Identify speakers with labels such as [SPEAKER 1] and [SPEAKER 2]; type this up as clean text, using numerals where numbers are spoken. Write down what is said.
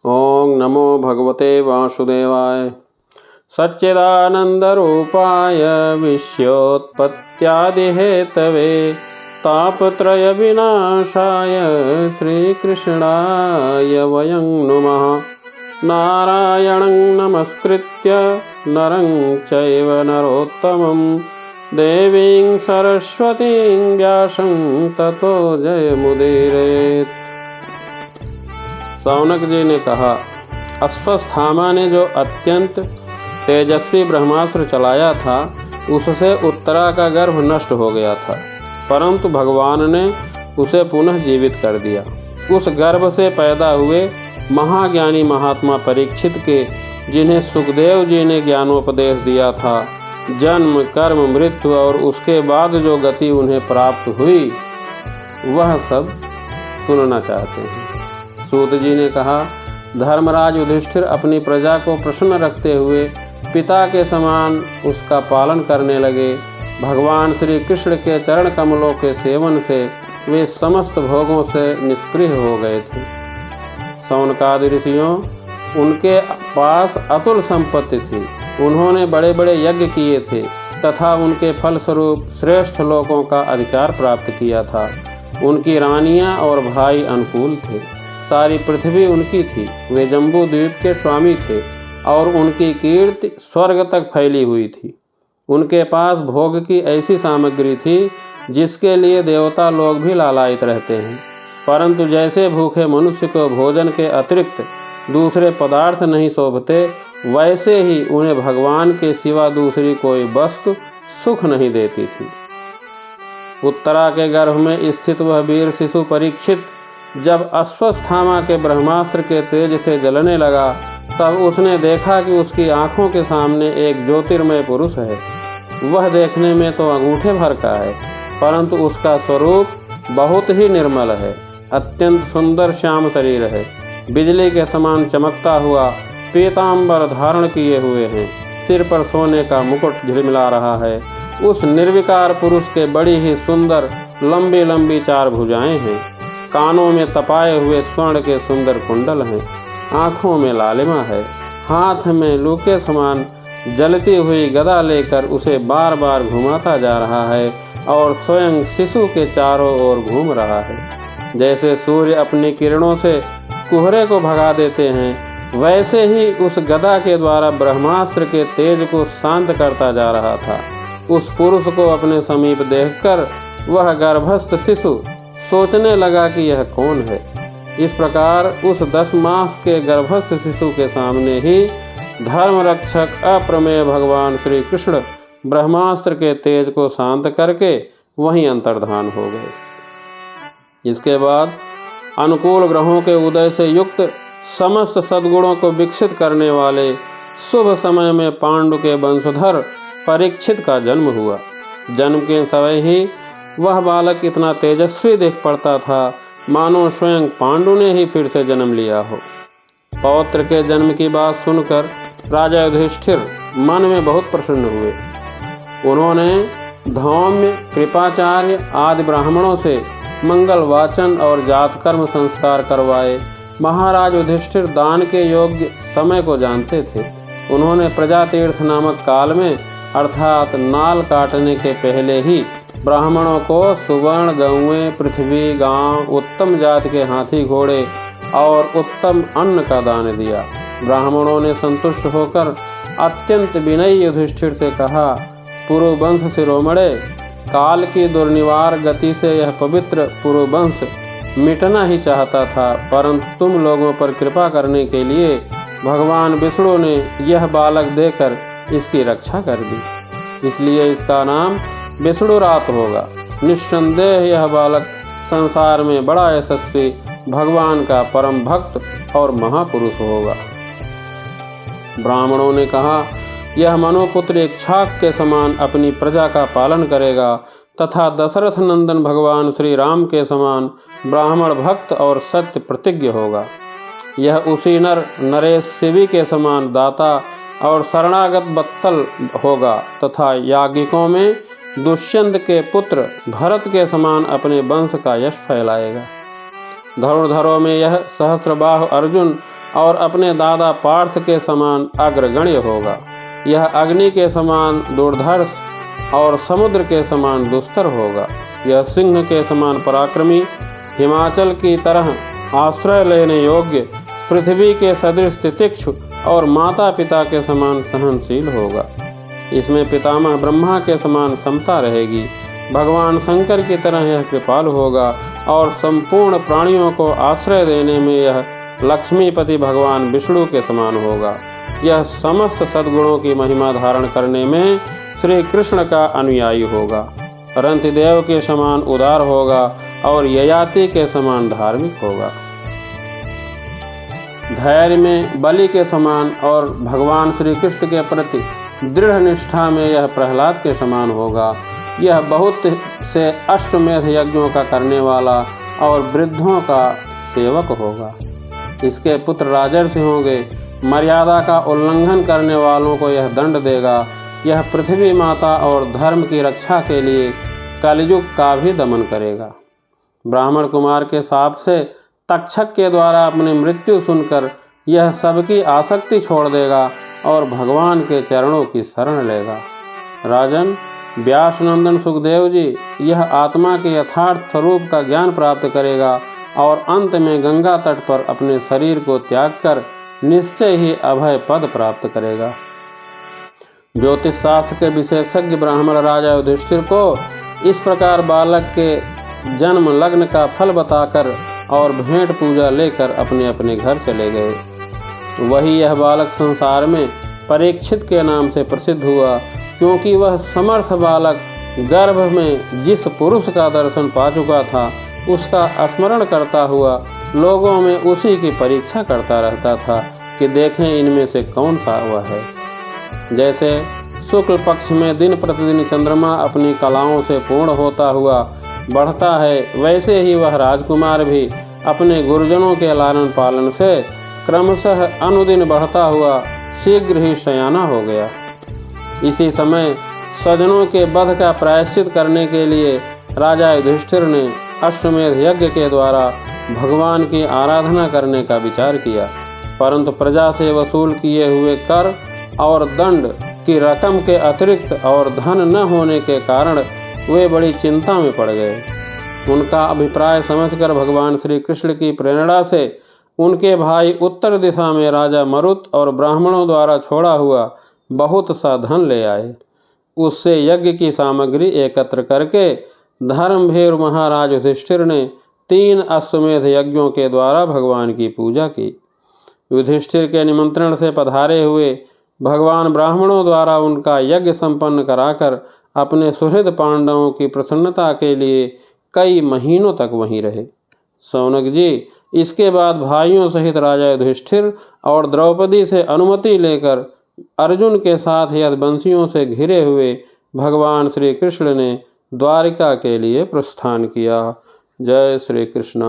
[SPEAKER 1] ओं नमो भगवते वासुदेवाय। सच्चिदानन्दरूपाय विश्वोत्पत्त्यादिहेतवे तापत्रयविनाशाय श्रीकृष्णाय वयं नुमः। नारायणं नमस्कृत्य नरं चैव नरोत्तमं देवीं सरस्वतीं व्यासं ततो जयमुदीरयेत्। शौनक जी ने कहा, अश्वत्थामा ने जो अत्यंत तेजस्वी ब्रह्मास्त्र चलाया था उससे उत्तरा का गर्भ नष्ट हो गया था, परंतु भगवान ने उसे पुनः जीवित कर दिया। उस गर्भ से पैदा हुए महाज्ञानी महात्मा परीक्षित के, जिन्हें सुखदेव जी ने ज्ञानोपदेश दिया था, जन्म कर्म मृत्यु और उसके बाद जो गति उन्हें प्राप्त हुई वह सब सुनना चाहते हैं। सूत जी ने कहा, धर्मराज युधिष्ठिर अपनी प्रजा को प्रसन्न रखते हुए पिता के समान उसका पालन करने लगे। भगवान श्री कृष्ण के चरण कमलों के सेवन से वे समस्त भोगों से निष्पृह हो गए थे। शौनकादि ऋषियों, उनके पास अतुल संपत्ति थी। उन्होंने बड़े बड़े यज्ञ किए थे तथा उनके फलस्वरूप श्रेष्ठ लोकों का अधिकार प्राप्त किया था। उनकी रानियां और भाई अनुकूल थे। सारी पृथ्वी उनकी थी। वे जम्बू द्वीप के स्वामी थे और उनकी कीर्ति स्वर्ग तक फैली हुई थी। उनके पास भोग की ऐसी सामग्री थी जिसके लिए देवता लोग भी लालायित रहते हैं, परंतु जैसे भूखे मनुष्य को भोजन के अतिरिक्त दूसरे पदार्थ नहीं शोभते, वैसे ही उन्हें भगवान के सिवा दूसरी कोई वस्तु सुख नहीं देती थी। उत्तरा के गर्भ में स्थित वह वीर शिशु परीक्षित जब अश्वत्थामा के ब्रह्मास्त्र के तेज से जलने लगा, तब उसने देखा कि उसकी आंखों के सामने एक ज्योतिर्मय पुरुष है। वह देखने में तो अंगूठे भर का है, परंतु उसका स्वरूप बहुत ही निर्मल है। अत्यंत सुंदर श्याम शरीर है, बिजली के समान चमकता हुआ पीतांबर धारण किए हुए हैं। सिर पर सोने का मुकुट झिलमिला रहा है। उस निर्विकार पुरुष के बड़ी ही सुंदर लंबी लंबी 4 भुजाएं हैं। कानों में तपाए हुए स्वर्ण के सुंदर कुंडल हैं। आँखों में लालिमा है। हाथ में लू के समान जलती हुई गदा लेकर उसे बार बार घुमाता जा रहा है और स्वयं शिशु के चारों ओर घूम रहा है। जैसे सूर्य अपनी किरणों से कुहरे को भगा देते हैं, वैसे ही उस गदा के द्वारा ब्रह्मास्त्र के तेज को शांत करता जा रहा था। उस पुरुष को अपने समीप देखकर वह गर्भस्थ शिशु सोचने लगा कि यह कौन है। इस प्रकार उस 10 मास के गर्भस्थ शिशु के सामने ही धर्म रक्षक अप्रमेय भगवान श्री कृष्ण ब्रह्मास्त्र के तेज को शांत करके वहीं अंतर्धान हो गए। इसके बाद अनुकूल ग्रहों के उदय से युक्त समस्त सद्गुणों को विकसित करने वाले शुभ समय में पांडु के वंशधर परीक्षित का जन्म हुआ। जन्म के समय ही वह बालक इतना तेजस्वी दिख पड़ता था मानो स्वयं पांडु ने ही फिर से जन्म लिया हो। पौत्र के जन्म की बात सुनकर राजा युधिष्ठिर मन में बहुत प्रसन्न हुए। उन्होंने धौम्य, कृपाचार्य आदि ब्राह्मणों से मंगल वाचन और जात कर्म संस्कार करवाए। महाराज युधिष्ठिर दान के योग्य समय को जानते थे। उन्होंने प्रजातीर्थ नामक काल में अर्थात नाल काटने के पहले ही ब्राह्मणों को सुवर्ण गौएं, पृथ्वी, गांव, उत्तम जाति के हाथी घोड़े और उत्तम अन्न का दान दिया। ब्राह्मणों ने संतुष्ट होकर अत्यंत विनयी युधिष्ठिर से कहा, पुरुवंश शिरोमणे, काल की दुर्निवार गति से यह पवित्र पुरुवंश मिटना ही चाहता था, परंतु तुम लोगों पर कृपा करने के लिए भगवान विष्णु ने यह बालक देकर इसकी रक्षा कर दी, इसलिए इसका नाम विष्णुरात होगा। निस्संदेह यह बालक संसार में बड़ा यशस्वी भगवान का परम भक्त और महापुरुष होगा। ब्राह्मणों ने कहा, यह मनुपुत्र इक्ष्वाक के समान अपनी प्रजा का पालन करेगा तथा दशरथ नंदन भगवान श्री राम के समान ब्राह्मण भक्त और सत्य प्रतिज्ञ होगा। यह उसी नर नरेश शिवी के समान दाता और शरणागत वत्सल होगा तथा याज्ञिकों में दुष्यंत के पुत्र भरत के समान अपने वंश का यश फैलाएगा। धनुर्धरों में यह सहस्त्रबाहु अर्जुन और अपने दादा पार्थ के समान अग्रगण्य होगा। यह अग्नि के समान दुर्धर्ष और समुद्र के समान दुस्तर होगा। यह सिंह के समान पराक्रमी, हिमाचल की तरह आश्रय लेने योग्य, पृथ्वी के सदृश तितिक्षु और माता पिता के समान सहनशील होगा। इसमें पितामह ब्रह्मा के समान समता रहेगी। भगवान शंकर की तरह यह कृपालु होगा और संपूर्ण प्राणियों को आश्रय देने में यह लक्ष्मीपति भगवान विष्णु के समान होगा। यह समस्त सद्गुणों की महिमा धारण करने में श्री कृष्ण का अनुयायी होगा। रंतिदेव के समान उदार होगा और ययाति के समान धार्मिक होगा। धैर्य में बलि के समान और भगवान श्री कृष्ण के प्रति दृढ़ निष्ठा में यह प्रहलाद के समान होगा। यह बहुत से अश्वमेध यज्ञों का करने वाला और वृद्धों का सेवक होगा। इसके पुत्र राजर्षि होंगे। मर्यादा का उल्लंघन करने वालों को यह दंड देगा। यह पृथ्वी माता और धर्म की रक्षा के लिए कलयुग का भी दमन करेगा। ब्राह्मण कुमार के शाप से तक्षक के द्वारा अपनी मृत्यु सुनकर यह सबकी आसक्ति छोड़ देगा और भगवान के चरणों की शरण लेगा। राजन, व्यास नंदन सुखदेव जी यह आत्मा के यथार्थ स्वरूप का ज्ञान प्राप्त करेगा और अंत में गंगा तट पर अपने शरीर को त्याग कर निश्चय ही अभय पद प्राप्त करेगा। ज्योतिष शास्त्र के विशेषज्ञ ब्राह्मण राजा युधिष्ठिर को इस प्रकार बालक के जन्म लग्न का फल बताकर और भेंट पूजा लेकर अपने अपने घर चले गए। वही यह बालक संसार में परीक्षित के नाम से प्रसिद्ध हुआ, क्योंकि वह समर्थ बालक गर्भ में जिस पुरुष का दर्शन पा चुका था उसका स्मरण करता हुआ लोगों में उसी की परीक्षा करता रहता था कि देखें इनमें से कौन सा वह है। जैसे शुक्ल पक्ष में दिन प्रतिदिन चंद्रमा अपनी कलाओं से पूर्ण होता हुआ बढ़ता है, वैसे ही वह राजकुमार भी अपने गुरुजनों के लालन पालन से क्रमशः अनुदिन बढ़ता हुआ शीघ्र ही सयाना हो गया। इसी समय स्वजनों के वध का प्रायश्चित करने के लिए राजा युधिष्ठिर ने अश्वमेध यज्ञ के द्वारा भगवान की आराधना करने का विचार किया, परंतु प्रजा से वसूल किए हुए कर और दंड की रकम के अतिरिक्त और धन न होने के कारण वे बड़ी चिंता में पड़ गए। उनका अभिप्राय समझकर भगवान श्री कृष्ण की प्रेरणा से उनके भाई उत्तर दिशा में राजा मरुत और ब्राह्मणों द्वारा छोड़ा हुआ बहुत सा धन ले आए। उससे यज्ञ की सामग्री एकत्र करके धर्मभीर महाराज युधिष्ठिर ने 3 अश्वमेध यज्ञों के द्वारा भगवान की पूजा की। युधिष्ठिर के निमंत्रण से पधारे हुए भगवान ब्राह्मणों द्वारा उनका यज्ञ संपन्न कराकर अपने सुहृद पांडवों की प्रसन्नता के लिए कई महीनों तक वहीं रहे। सौनक जी, इसके बाद भाइयों सहित राजा युधिष्ठिर और द्रौपदी से अनुमति लेकर अर्जुन के साथ यदुवंशियों से घिरे हुए भगवान श्री कृष्ण ने द्वारिका के लिए प्रस्थान किया। जय श्री कृष्ण।